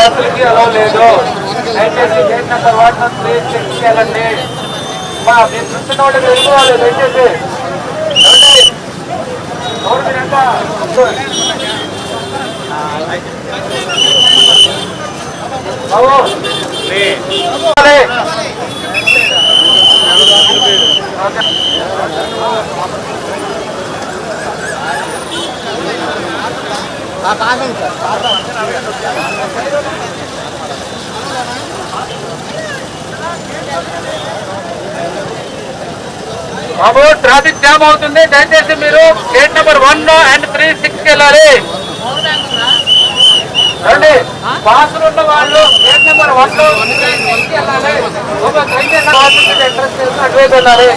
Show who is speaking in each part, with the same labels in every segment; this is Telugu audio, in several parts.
Speaker 1: పాసులకి అలా లేదు. దయచేసి గేట్ నెంబర్ 1 ప్లీజ్ చెక్ చేయాలండి. మీరు చూస్తున్న వాళ్ళు వెళ్ళిపోవాలి. దయచేసి రోడ్డు మీద ఎంత బాబు ట్రాఫిక్ జామ్ అవుతుంది. దయచేసి మీరు గేట్ నెంబర్ 1 అండ్ 3, 6 వెళ్ళాలి. రండి, పాసులు ఉన్న వాళ్ళు గేట్ నెంబర్ 1 వెళ్ళాలి. అటువైపు వెళ్ళాలి.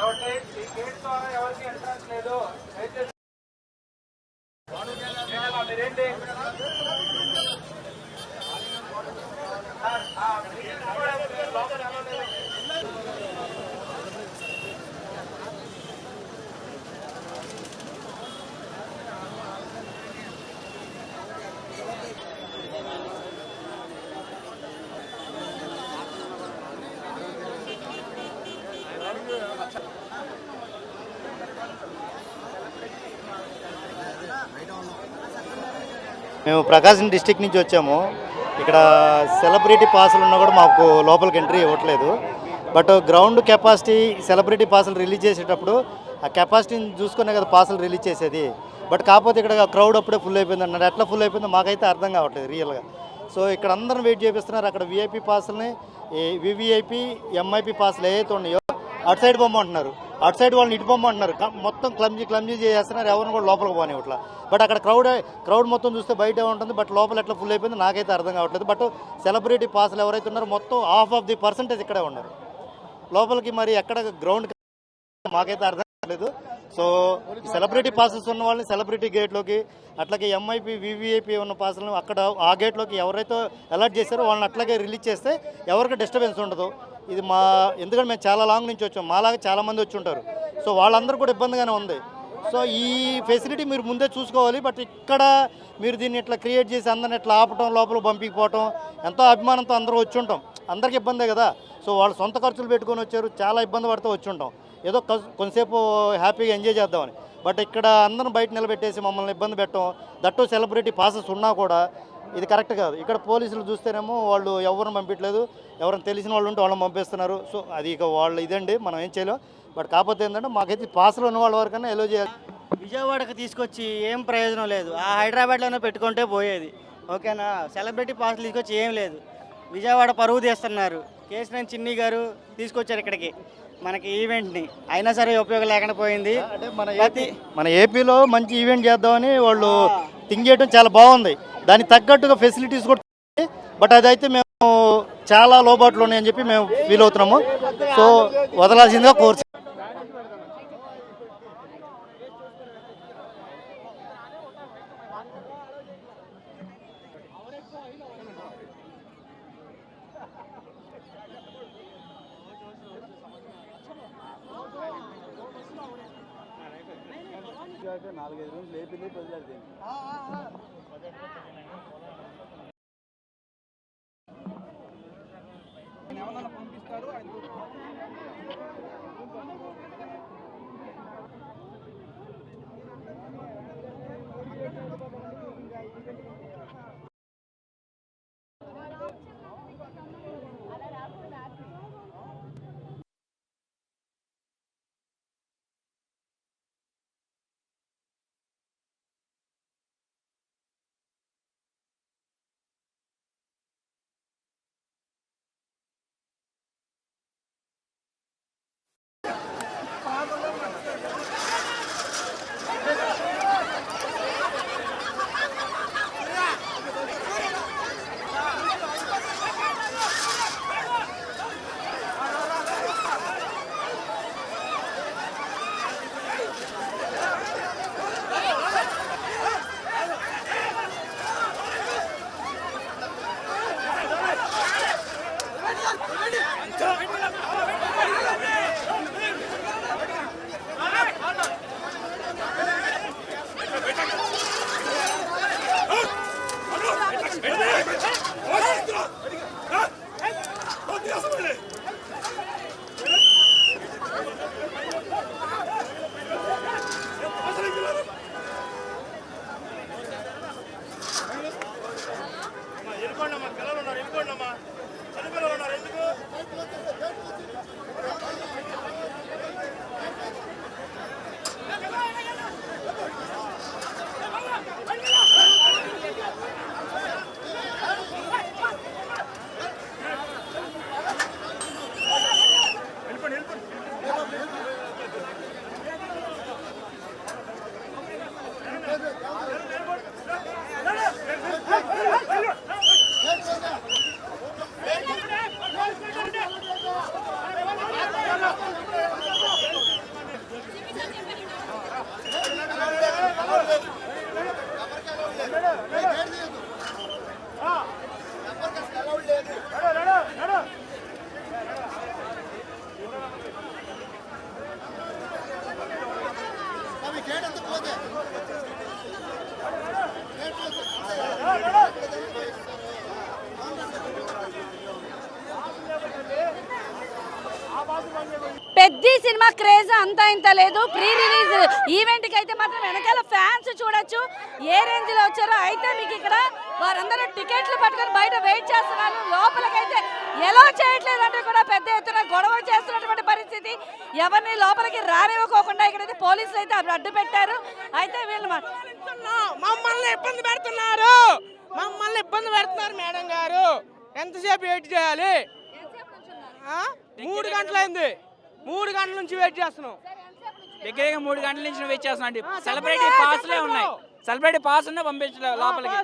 Speaker 1: ఎవరికి గేట్ ద్వారా ఎవరికి ఎంట్రన్స్ లేదు. మీరేంటి
Speaker 2: మేము ప్రకాశం డిస్టిక్ నుంచి వచ్చాము. ఇక్కడ సెలబ్రిటీ పాసులు ఉన్నా కూడా మాకు లోపలికి ఎంట్రీ ఇవ్వట్లేదు. బట్ గ్రౌండ్ కెపాసిటీ సెలబ్రిటీ పాసులు రిలీజ్ చేసేటప్పుడు ఆ కెపాసిటీని చూసుకునే కదా పాసులు రిలీజ్ చేసేది. బట్ కాకపోతే ఇక్కడ క్రౌడ్ అప్పుడే ఫుల్ అయిపోయింది అన్నారు. ఎట్లా ఫుల్ అయిపోయిందో మాకైతే అర్థం కావట్లేదు రియల్గా. సో ఇక్కడ అందరం వెయిట్ చేపిస్తున్నారు. అక్కడ విఐపి పాసులని, వివిఐపి, ఎంఐపి పాసులు ఏవైతే ఉన్నాయో అటు సైడ్ పొమ్మంటున్నారు, అటు సైడ్ వాళ్ళని ఇటు పొమ్మంటున్నారు. మొత్తం క్లమ్జీ చేస్తున్నారు. ఎవరిని కూడా లోపలికి పోనీ ఇట్లా. బట్ అక్కడ క్రౌడ్ మొత్తం చూస్తే బయట ఉంటుంది. బట్ లోపల ఎట్లా ఫుల్ అయిపోయింది నాకైతే అర్థం కావట్లేదు. బట్ సెలబ్రిటీ పాసులు ఎవరైతే ఉన్నారో మొత్తం ½ ఇక్కడే ఉన్నారు. లోపలికి మరి ఎక్కడ గ్రౌండ్ మాకైతే అర్థం కావట్లేదు. సో సెలబ్రిటీ పాసెస్ ఉన్న వాళ్ళని సెలబ్రిటీ గేట్లోకి, అట్లాగే ఎంఐపి, వివిఐపి ఉన్న పాసులను అక్కడ ఆ గేట్లోకి ఎవరైతే అలర్ట్ చేశారో వాళ్ళని అట్లాగే రిలీజ్ చేస్తే ఎవరికి డిస్టర్బెన్స్ ఉండదు. ఇది ఎందుకంటే మేము చాలా లాంగ్ నుంచి వచ్చాం, మాలాగా చాలామంది వచ్చి ఉంటారు. సో వాళ్ళందరూ కూడా ఇబ్బందిగానే ఉంది. సో ఈ ఫెసిలిటీ మీరు ముందే చూసుకోవాలి. బట్ ఇక్కడ మీరు దీన్ని ఇట్లా క్రియేట్ చేసి అందరిని ఇట్లా ఆపటం, లోపల పంపించకపోవటం, ఎంతో అభిమానంతో అందరూ వచ్చి ఉంటాం. అందరికీ ఇబ్బందే కదా. సో వాళ్ళు సొంత ఖర్చులు పెట్టుకొని వచ్చారు, చాలా ఇబ్బంది పడుతూ వచ్చి ఉంటాం. ఏదో కొంతసేపు హ్యాపీగా ఎంజాయ్ చేద్దామని. బట్ ఇక్కడ అందరం బయట నిలబెట్టేసి మమ్మల్ని ఇబ్బంది పెట్టడం, దట్టు సెలబ్రిటీ పాసెస్ ఉన్నా కూడా ఇది కరెక్ట్ కాదు. ఇక్కడ పోలీసులు చూస్తేనేమో వాళ్ళు ఎవరిని పంపించలేదు, ఎవరైనా తెలిసిన వాళ్ళు ఉంటే వాళ్ళని పంపిస్తున్నారు. సో అది ఇక వాళ్ళు ఇదండి, మనం ఏం చేయలేం. బట్ కాకపోతే ఏంటంటే మాకైతే పాసులు ఉన్న వాళ్ళ వరకన్నా ఎలో చేయాలి.
Speaker 3: విజయవాడకు తీసుకొచ్చి ఏం ప్రయోజనం లేదు. ఆ హైదరాబాద్లోనే పెట్టుకుంటే పోయేది. ఓకేనా, సెలబ్రిటీ పాసులు తీసుకొచ్చి ఏం లేదు. విజయవాడ పరువు తీస్తున్నారు. కేశినేని చిన్ని గారు తీసుకొచ్చారు ఇక్కడికి మనకి ఈవెంట్ని, అయినా సరే ఉపయోగం లేకుండా పోయింది.
Speaker 2: అంటే మన ఏపీలో మంచి ఈవెంట్ చేద్దామని వాళ్ళు థింక్ చేయడం చాలా బాగుంది. దానికి తగ్గట్టుగా ఫెసిలిటీస్ కూడా, బట్ అదైతే మేము చాలా లోబాట్లు ఉన్నాయని చెప్పి మేము ఫీల్ అవుతున్నాము. సో వదలాల్సిందిగా కోర్చు.
Speaker 4: అంటే 4-5 రోజులు లేపి వదిలేరు.
Speaker 5: పెద్ద సినిమా క్రేజ్ అంతా ఇంత లేదు. ప్రీ రిలీజ్ ఈవెంట్ కి అయితే మాత్రం వెనకాల ఫ్యాన్స్ చూడొచ్చు ఏ రేంజ్ లో వచ్చారో. అయితే మీకు ఇక్కడ వారందరూ టికెట్లు పట్టుకొని బయట వెయిట్ చేస్తున్నారు. లోపలికైతే ఎలా చేయట్లేదు అంటే కూడా పెద్ద ఎత్తున గొడవ చేస్తున్నటువంటి పరిస్థితి. ఎవరిని లోపలికి రానివ్వకోకుండా ఇక్కడైతే పోలీసులు అయితే అడ్డు పెట్టారు. అయితే వీళ్ళు
Speaker 6: మమ్మల్ని ఇబ్బంది పెడుతున్నారు మేడం గారు. ఎంతసేపు వెయిట్ చేయాలి? 3 గంటలైంది. 3 గంటల నుంచి వెయిట్ చేస్తున్నాం.
Speaker 7: దగ్గరగా 3 గంటల నుంచి వెయిట్ చేస్తున్నాం అండి. సెలబ్రిటీ పాస్లే ఉన్నాయి. సెలబ్రిటీ పాస్ ఉన్నా పంపించలేదు లోపలికి.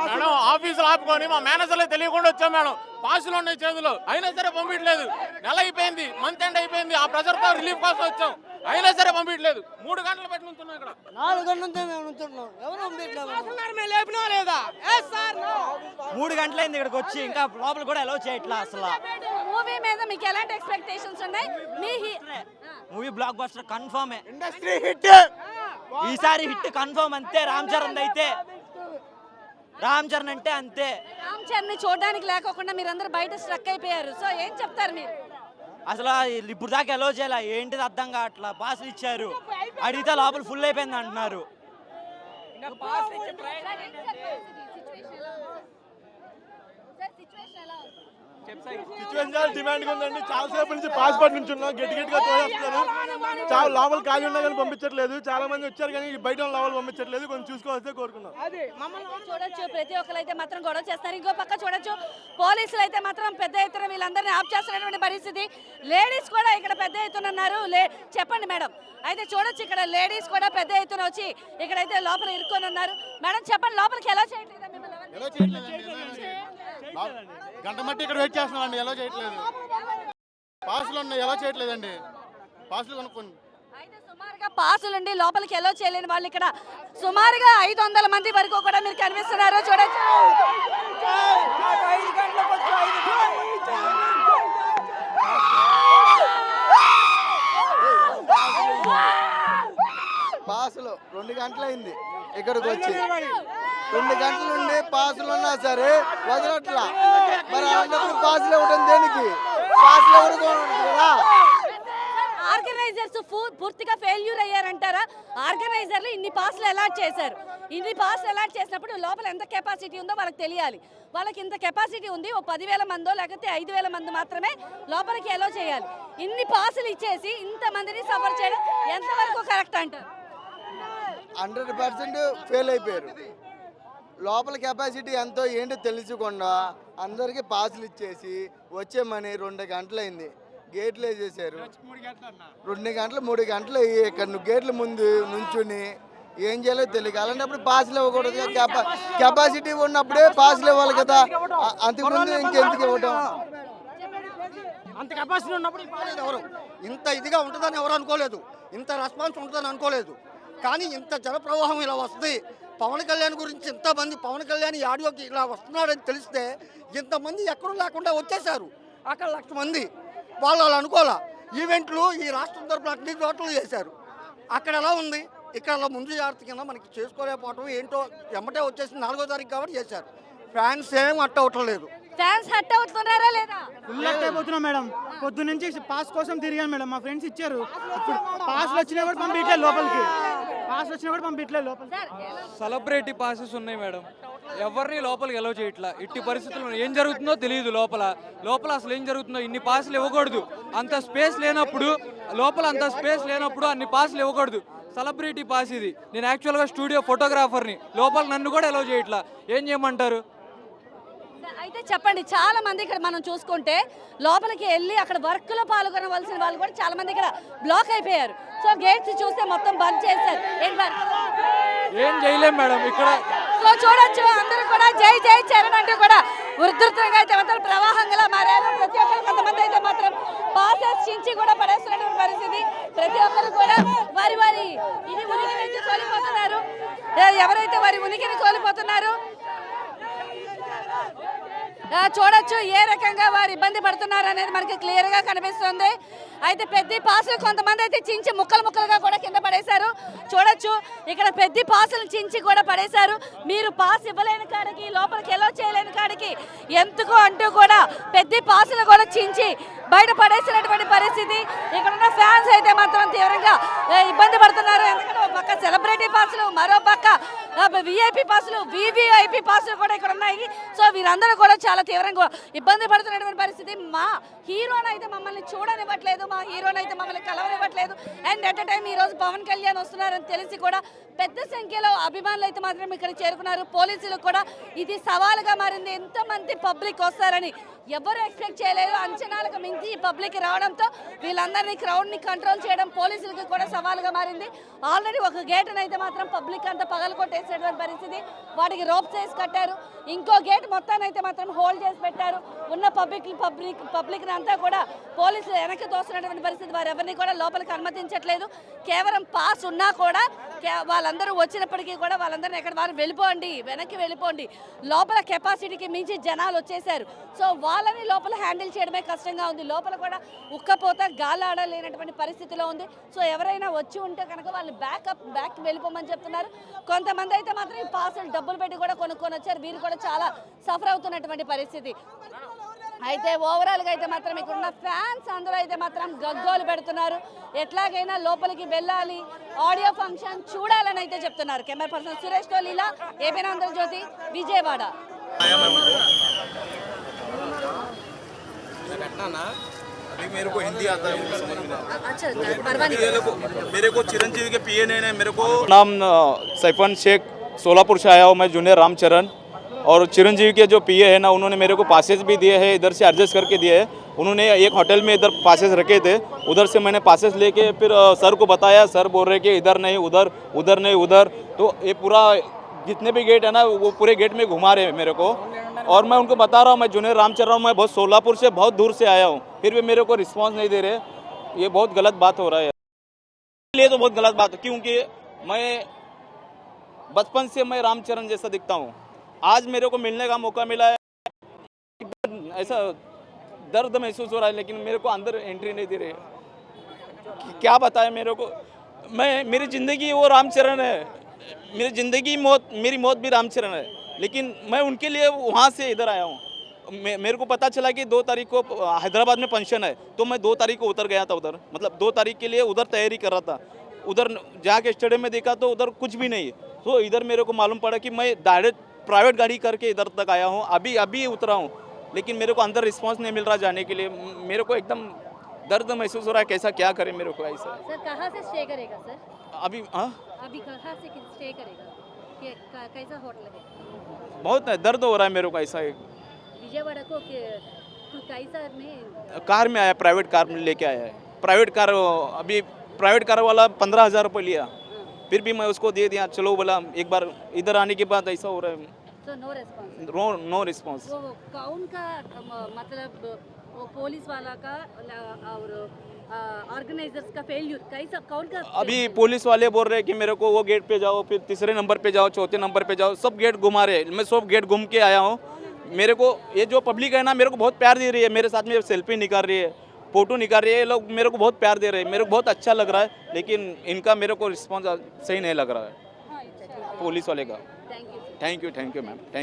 Speaker 8: మేడం ఆఫీసులు ఆపుకొని మా మేనేజర్లే తెలియకుండా వచ్చాం మేడం. పాసులు ఉన్నాయి చేతులు, అయినా సరే పంపించలేదు. నెల అయిపోయింది, మంత్ ఎండ్ అయిపోయింది. ఆ ప్రెజర్ తో రిలీఫ్ కోసం వచ్చాం, అయినా సరే పంపించలేదు. 3 గంటలు పెట్టి ఉంటున్నాం ఇక్కడ.
Speaker 3: 4 గంటల నుంచి ఉంటున్నాం. ఎవరు
Speaker 6: లేపినా లేదా?
Speaker 3: 3 గంటలైంది ఇక్కడికి వచ్చి, ఇంకా లోపల కూడా అలౌ చేయట్లా. అసలు
Speaker 5: మూవీ మీద మీకు ఎలాంటి ఎక్స్పెక్టేషన్స్ ఉన్నాయి? మీ
Speaker 3: మూవీ బ్లాక్ బస్టర్ కన్ఫర్మే.
Speaker 6: ఇండస్ట్రీ హిట్
Speaker 3: ఈసారి హిట్ కన్ఫర్మ్. అంతే రామ్ చరణ్ అయితే. రామ్ చరణ్ అంటే అంతే.
Speaker 5: రామ్ చరణ్ చూడడానికి లేకోకుండా మీరందరూ బయట స్ట్రక్ అయిపోయారు. సో ఏం చెప్తారు మీరు?
Speaker 3: అసలు ఇప్పుడు దాకా అలౌ చేయాల, ఏంటిది అర్థం కావట్లా. పాసులు ఇచ్చారు, అడిగితే లోపల ఫుల్ అయిపోయింది అంటున్నారు.
Speaker 4: సిచ్యువేషన్ డిమాండ్ ఉందండి. చాలా సేపు నుంచి పాస్పోర్ట్ నుంచి ఉన్నాం, గట్టిగా తోడేస్తున్నారు. చాలా లోపల ఖాళీ ఉన్నా కానీ పంపించట్లేదు. చాలా మంది వచ్చారు కానీ బయట లోపల పంపించట్లేదు. కొంచెం చూసుకోవాల్సి కోరుకున్నాం.
Speaker 5: చూడొచ్చు ప్రతి ఒక్కరు అయితే మాత్రం గొడవ చేస్తారు. ఇంకో పక్క చూడొచ్చు పోలీసులు అయితే మాత్రం పెద్ద ఎత్తున వీళ్ళందరినీ ఆఫ్ చేస్తున్నటువంటి పరిస్థితి. లేడీస్ కూడా ఇక్కడ పెద్ద ఎత్తున ఉన్నారు. చెప్పండి మేడం. అయితే చూడొచ్చు ఇక్కడ లేడీస్ కూడా పెద్ద ఎత్తున వచ్చి ఇక్కడైతే లోపల ఇరుక్కొని ఉన్నారు. మేడం చెప్పండి, లోపలికి ఎలా చేయట్లేదా?
Speaker 8: గంట మట్టి ఇక్కడ వెయిట్ చేస్తున్నాం. ఎలా చేయట్లేదు? పాసులు ఉన్నాయి, ఎలా చేయట్లేదండి? పాసులు కొనుక్కోండి.
Speaker 5: అయితే సుమారుగా పాసులుండి లోపలికి ఎలా చేయలేని వాళ్ళు ఇక్కడ సుమారుగా 500 మంది వరకు కూడా మీరు కనిపిస్తున్నారు. చూడొచ్చు
Speaker 9: పాసులు 2 గంటలైంది ఇక్కడికి వచ్చి. 2 గంటల నుండి పాసులు ఉన్నా సరే వదలట్లా. మరి అలాంటప్పుడు పాసులు ఇవ్వడం దేనికి? పాసులు ఎవరు కదా?
Speaker 5: ఆర్గనైజర్స్ పూర్తిగా ఫెయిల్యూర్ అయ్యారంటారా? ఆర్గనైజర్లు ఇన్ని పాస్లు అలాట్ చేశారు. ఇన్ని పాస్లు అలాట్ చేసినప్పుడు లోపల ఎంత కెపాసిటీ ఉందో వాళ్ళకి తెలియాలి. వాళ్ళకి ఇంత కెపాసిటీ ఉంది, ఓ 10,000 మందో లేకపోతే 5,000 మంది మాత్రమే లోపలికి అలో చేయాలి. ఇన్ని పాసులు ఇచ్చేసి ఇంతమందిని సఫర్ చేయడం ఎంతవరకు కరెక్ట్ అంటారు?
Speaker 9: 100% ఫెయిల్ అయిపోయారు. లోపల కెపాసిటీ ఎంతో ఏంటో తెలుసుకోకుండా అందరికీ పాసులు ఇచ్చేసి వచ్చేమని 2 గంటలైంది. గేట్లు వేసేసారు. 2 గంటలు 3 గంటలు ఇక్కడ గేట్ల ముందు నుంచుని ఏం చేయాలో తెలియక. అలాంటప్పుడు పాసులు ఇవ్వకూడదు. కెపాసిటీ ఉన్నప్పుడే పాసులు ఇవ్వాలి కదా. అంతకుముందు ఇంకెందుకు ఇవ్వటం?
Speaker 6: అంత కెపాసిటీ ఉన్నప్పుడు
Speaker 10: ఎవరు ఇంత ఇదిగా ఉంటుందని ఎవరు అనుకోలేదు. ఇంత రెస్పాన్స్ ఉంటుందని అనుకోలేదు. కానీ ఇంత జనప్రవాహం ఇలా వస్తుంది. పవన్ కళ్యాణ్ గురించి ఇంతమంది, పవన్ కళ్యాణ్ ఈ ఆడియోకి ఇలా వస్తున్నాడని తెలిస్తే ఇంతమంది ఎక్కడూ లేకుండా వచ్చేసారు. అక్కడ 1,00,000 మంది. వాళ్ళు అనుకోలే. ఈవెంట్లు ఈ రాష్ట్రం తరపున అన్ని చోట్ల చేశారు. అక్కడ ఎలా ఉంది? ఇక్కడ అలా ముందు జాగ్రత్త కింద మనకి చేసుకోలేకపోవటం ఏంటో ఎమ్మటే వచ్చేసి 4వ తారీఖు కాబట్టి చేశారు. ఫ్యాన్స్ ఏం అట్ట అవట్లేదు.
Speaker 5: ఫ్యాన్స్ హట్ అవుతున్నారా లేదా?
Speaker 6: ఫుల్ అయిపోతున్నాం మేడం. పొద్దు నుంచి పాస్ కోసం తిరిగాను మేడం. మా ఫ్రెండ్స్ ఇచ్చారు. ఇప్పుడు పాస్లు వచ్చినా కూడా పంపించలేదు లోపలికి. పాస్ వచ్చినా కూడా పంపించలేదు లోపలికి.
Speaker 11: సెలబ్రిటీ పాసెస్ ఉన్నాయి మేడం. ఎవరిని లోపలికి అలౌ చేయట్లా. ఇట్టి పరిస్థితుల్లో ఏం జరుగుతుందో తెలియదు. లోపల అసలు ఏం జరుగుతుందో. ఇన్ని పాసులు ఇవ్వకూడదు. అంత స్పేస్ లేనప్పుడు, లోపల అంత స్పేస్ లేనప్పుడు అన్ని పాసులు ఇవ్వకూడదు. సెలబ్రిటీ పాస్ ఇది. నేను యాక్చువల్గా స్టూడియో ఫోటోగ్రాఫర్ని. లోపల నన్ను కూడా అలౌ చేయట్లా. ఏం చేయమంటారు?
Speaker 5: అయితే చెప్పండి, చాలా మంది ఇక్కడ మనం చూసుకుంటే లోపలికి వెళ్ళి అక్కడ వర్క్ లో పాల్గొనవలసిన వాళ్ళు కూడా చాలా మంది ఇక్కడ బ్లాక్ అయిపోయారు. సో గేట్స్ చూస్తే మొత్తం బంద్ చేశారు.
Speaker 11: ఏం చేయలేం మేడం ఇక్కడ.
Speaker 5: సో చూడొచ్చు అందరూ కూడా జై జై చరణ్ అంటూ కూడా ఉధృతంగా అయితే మాత్రం ప్రవాహంగా మారారు. ప్రతి ఒక్కరు కొంతమంది అయితే మాత్రం పాసెస్ చించి కూడా పడేస్తున్నటువంటి పరిస్థితి. ప్రతి ఒక్కరు కూడా వారి ఇది ఉనికిని అయితే కోల్పోతున్నారు. ఎవరైతే వారి ఉనికిని కోల్పోతున్నారు చూడొచ్చు ఏ రకంగా వారు ఇబ్బంది పడుతున్నారు అనేది మనకి క్లియర్ గా కనిపిస్తుంది. అయితే పెద్ద పాసులు కొంతమంది అయితే చించి ముక్కలు ముక్కలుగా కూడా కింద పడేశారు. చూడొచ్చు ఇక్కడ పెద్ద పాసులు చించి కూడా పడేశారు. మీరు పాస్ ఇవ్వలేని కాడికి లోపలికి ఎలో చేయలేని కాడికి ఎందుకు అంటూ కూడా పెద్ద పాసులు కూడా చించి బయట పడేసినటువంటి పరిస్థితి. ఇక్కడ ఉన్న ఫ్యాన్స్ అయితే మాత్రం తీవ్రంగా ఇబ్బంది పడుతున్నారు. ఎందుకంటే ఒక పక్క సెలబ్రిటీ పాసులు, మరో పక్క విఐపి పాసులు, వివిఐపి పాసులు కూడా ఇక్కడ ఉన్నాయి. సో వీరందరూ కూడా చాలా తీవ్రంగా ఇబ్బంది పడుతున్నటువంటి పరిస్థితి. మా హీరోని అయితే మమ్మల్ని చూడనివ్వట్లేదు, మా హీరోని అయితే మమ్మల్ని కలవనివ్వట్లేదు. అండ్ అట్ టైం ఈరోజు పవన్ కళ్యాణ్ వస్తున్నారని తెలిసి కూడా పెద్ద సంఖ్యలో అభిమానులు అయితే మాత్రం ఇక్కడ చేరుకున్నారు. పోలీసులకు కూడా ఇది సవాలుగా మారింది. ఎంతమంది పబ్లిక్ వస్తారని ఎవరు ఎక్స్పెక్ట్ చేయలేదు. అంచనాలకు మించి ఈ పబ్లిక్ రావడంతో వీళ్ళందరినీ క్రౌడ్ని కంట్రోల్ చేయడం పోలీసులకి కూడా సవాలుగా మారింది. ఆల్రెడీ ఒక గేటును అయితే మాత్రం పబ్లిక్ అంతా పగలకొట్టేసేటువంటి పరిస్థితి. వాటికి రోప్స్ వేసి కట్టారు. ఇంకో గేట్ మొత్తాన్ని అయితే మాత్రం హోల్డ్ చేసి పెట్టారు. ఉన్న పబ్లిక్ని అంతా కూడా పోలీసులు వెనక్కి తోస్తున్నటువంటి పరిస్థితి. వారు ఎవరిని కూడా లోపలికి అనుమతించట్లేదు. కేవలం పాస్ ఉన్నా కూడా వాళ్ళందరూ వచ్చినప్పటికీ కూడా వాళ్ళందరినీ ఎక్కడ వారు వెళ్ళిపోండి, వెనక్కి వెళ్ళిపోండి. లోపల కెపాసిటీకి మించి జనాలు వచ్చేసారు. సో వాళ్ళని లోపల హ్యాండిల్ చేయడమే కష్టంగా ఉంది. లోపల కూడా ఉక్కపోత గాలాడలేనటువంటి పరిస్థితిలో ఉంది. సో ఎవరైనా వచ్చి ఉంటే కనుక వాళ్ళు బ్యాక్ వెళ్ళిపోమని చెప్తున్నారు. కొంతమంది అయితే మాత్రం ఈ పాసులు డబ్బులు పెట్టి కూడా కొనుక్కొని వచ్చారు. వీరు కూడా చాలా సఫర్ అవుతున్నటువంటి పరిస్థితి. అయితే ఓవరాల్గా అయితే మాత్రం ఇక్కడ ఉన్న ఫ్యాన్స్ అందరూ అయితే మాత్రం గగ్గోలు పెడుతున్నారు. ఎట్లాగైనా లోపలికి వెళ్ళాలి, ఆడియో ఫంక్షన్ చూడాలని అయితే చెప్తున్నారు. కెమెరా పర్సన్ సురేష్ తో లీలా, ఏబీ ఆంధ్రజ్యోతి, విజయవాడ.
Speaker 12: मेरे को हिंदी आता है, मेरे को चिरंजीवी के पीए ने मेरे को
Speaker 13: नाम सैफन शेख, सोलापुर से आया हूँ मैं, जूनियर रामचरण। और चिरंजीवी के जो पीए है ना, उन्होंने मेरे को पासेस भी दिए हैं, इधर से एडजस्ट करके दिए हैं। उन्होंने एक होटल में इधर पासेस रखे थे, उधर से मैंने पासेस लेके फिर सर को बताया। सर बोल रहे कि इधर नहीं उधर, उधर नहीं उधर। तो ये पूरा जितने भी गेट है ना, वो पूरे गेट में घुमा रहे हैं मेरे को। और मैं उनको बता रहा हूँ मैं जूनियर रामचरण, मैं बहुत सोलापुर से बहुत दूर से आया हूँ, फिर भी मेरे को रिस्पांस नहीं दे रहे। ये बहुत गलत बात हो रहा है। ये तो बहुत गलत बात है, क्योंकि मैं बचपन से मैं रामचरण जैसा दिखता हूँ। आज मेरे को मिलने का मौका मिला है, ऐसा दर्द महसूस हो रहा है, लेकिन मेरे को अंदर एंट्री नहीं दे रहे। क्या बताएं मेरे को, मैं मेरी ज़िंदगी वो रामचरण है, मेरी ज़िंदगी मेरी मौत भी रामचरण है, लेकिन मैं उनके लिए वहाँ से इधर आया हूँ। मेरे को पता चला कि 2 तारीख को हैदराबाद में फंक्शन है, तो मैं 2 तारीख को उतर गया था उधर, मतलब 2 तारीख के लिए उधर तैयारी कर रहा था। उधर जाके स्टेडियम में देखा तो उधर कुछ भी नहीं। तो इधर मेरे को मालूम पड़ा कि मैं डायरेक्ट प्राइवेट गाड़ी करके इधर तक आया हूँ, अभी उतरा हूँ, लेकिन मेरे को अंदर रिस्पांस नहीं मिल रहा जाने के लिए। मेरे को एकदम दर्द महसूस हो रहा है, कैसा क्या करें मेरे को ऐसा।
Speaker 5: सर कहाँ से स्टे करेगा सर?
Speaker 13: अभी
Speaker 5: अभी कहाँ से स्टे करेगा? कैसा होटल है?
Speaker 13: बहुत दर्द हो रहा है मेरे को ऐसा।
Speaker 5: विजयवाड़ा को कैसा में
Speaker 13: कार में आया, प्राइवेट कार में लेके आया है। प्राइवेट कार, अभी प्राइवेट कार वाला 15,000 रुपये लिया, फिर भी मैं उसको दे दिया। चलो बोला, एक बार इधर आने के बाद ऐसा हो रहा है।
Speaker 5: तो नो रिस्पांस?
Speaker 13: No response.
Speaker 5: वो कौन का मतलब वो पुलिस वाला का और ऑर्गेनाइजर्स का फेल्यूर कैसा, कौन का?
Speaker 13: अभी पुलिस वाले बोल रहे हैं कि मेरे को वो गेट पे जाओ, फिर तीसरे नंबर पे जाओ, चौथे नंबर पे जाओ, सब गेट घुमा रहे हैं। मैं सब गेट घूम के आया हूँ। मेरे को ये जो पब्लिक है ना, मेरे को बहुत प्यार दे रही है, मेरे साथ में सेल्फी निकाल रही है, फोटो निकाल रही है। ये लोग मेरे को बहुत प्यार दे रहे हैं, मेरे को बहुत अच्छा लग रहा है, लेकिन इनका मेरे को रिस्पॉन्स सही नहीं लग रहा है पुलिस वाले का। Thank you ma'am, thank